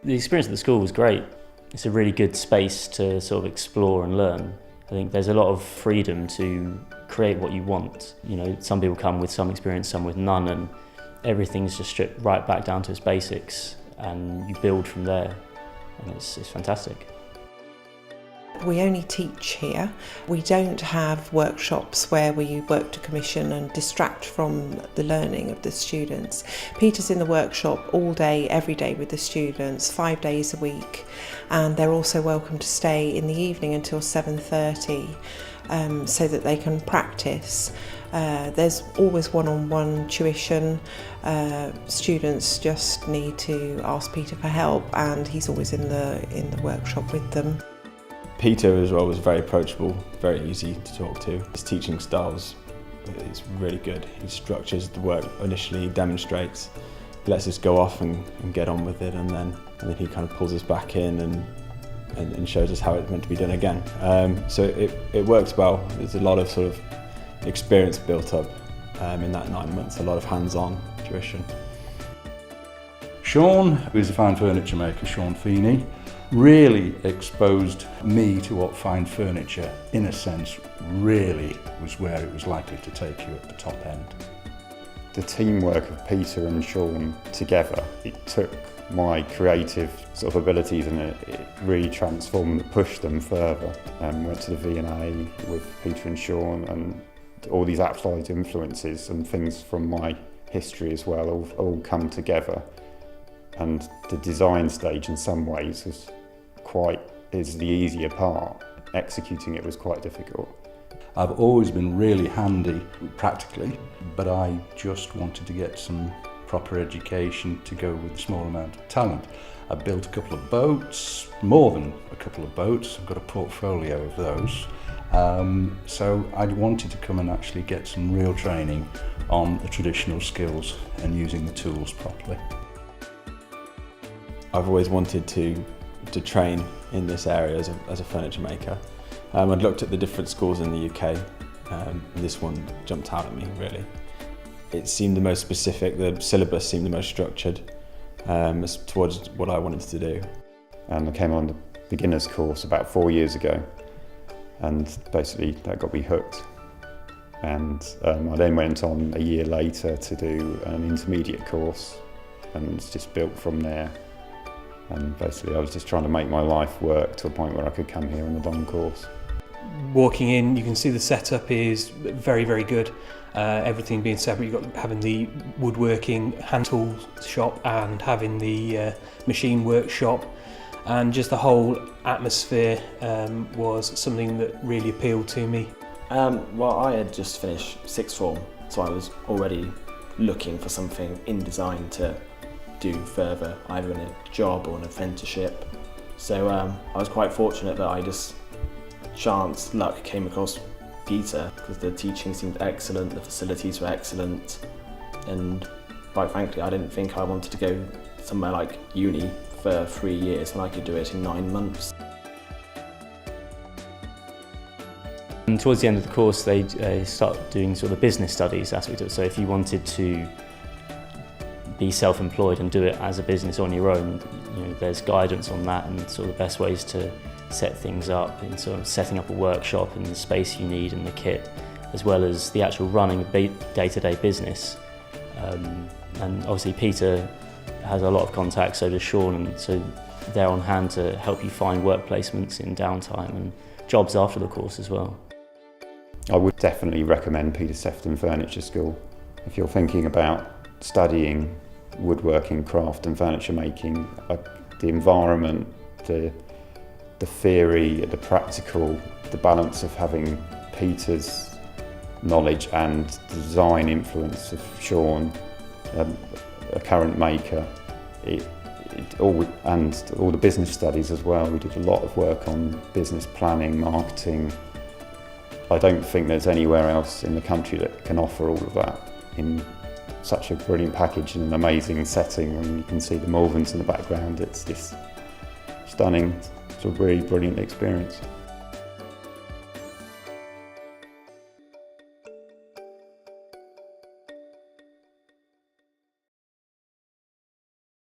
The experience at the school was great. It's a really good space to sort of explore and learn. I think there's a lot of freedom to create what you want. You know, some people come with some experience, some with none, and everything's just stripped right back down to its basics, and you build from there, and it's fantastic. We only teach here. We don't have workshops where we work to commission and distract from the learning of the students. Peter's in the workshop all day, every day with the students, 5 days a week, and they're also welcome to stay in the evening until 7:30 so that they can practice. There's always one-on-one tuition. Students just need to ask Peter for help, and he's always in the workshop with them. Peter as well was very approachable, very easy to talk to. His teaching style is really good. He structures the work initially, he demonstrates, he lets us go off and get on with it, and then he kind of pulls us back in and shows us how it's meant to be done again. So it works well. There's a lot of sort of experience built up in that 9 months, a lot of hands-on tuition. Sean, who's a fine furniture maker, Sean Feeney, really exposed me to what fine furniture, in a sense, really was where it was likely to take you at the top end. The teamwork of Peter and Sean together, it took my creative sort of abilities and it really transformed and pushed them further. Went to the V&A with Peter and Sean, and all these applied influences and things from my history as well all come together. And the design stage in some ways is the easier part. Executing it was quite difficult. I've always been really handy practically, but I just wanted to get some proper education to go with a small amount of talent. I built a couple of boats, more than a couple of boats. I've got a portfolio of those. So I wanted to come and actually get some real training on the traditional skills and using the tools properly. I've always wanted to train in this area as a furniture maker. I'd looked at the different schools in the UK, and this one jumped out at me really. It seemed the most specific, the syllabus seemed the most structured towards what I wanted to do. And I came on the beginner's course about 4 years ago, and basically that got me hooked. And I then went on a year later to do an intermediate course, and it's just built from there. And basically I was just trying to make my life work to a point where I could come here on a long course. Walking in, you can see the setup is very, very good. Everything being separate, you've got having the woodworking hand tool shop and having the machine workshop, and just the whole atmosphere was something that really appealed to me. Well, I had just finished sixth form, so I was already looking for something in design to do further, either in a job or an apprenticeship. So I was quite fortunate that I just chance luck came across Peter, because the teaching seemed excellent, the facilities were excellent, and quite frankly I didn't think I wanted to go somewhere like uni for 3 years when I could do it in 9 months. And towards the end of the course they start doing sort of the business studies aspect of it. So if you wanted to be self-employed and do it as a business on your own, you know, there's guidance on that and sort of the best ways to set things up, in sort of setting up a workshop and the space you need and the kit, as well as the actual running of day-to-day business. And obviously Peter has a lot of contacts, so does Sean, and so they're on hand to help you find work placements in downtime and jobs after the course as well. I would definitely recommend Peter Sefton Furniture School. If you're thinking about studying woodworking, craft and furniture making, the environment, the theory, the practical, the balance of having Peter's knowledge and the design influence of Sean, a current maker, and all the business studies as well. We did a lot of work on business planning, marketing. I don't think there's anywhere else in the country that can offer all of that in such a brilliant package and an amazing setting. And you can see the Malverns in the background. It's this stunning, sort of really brilliant experience.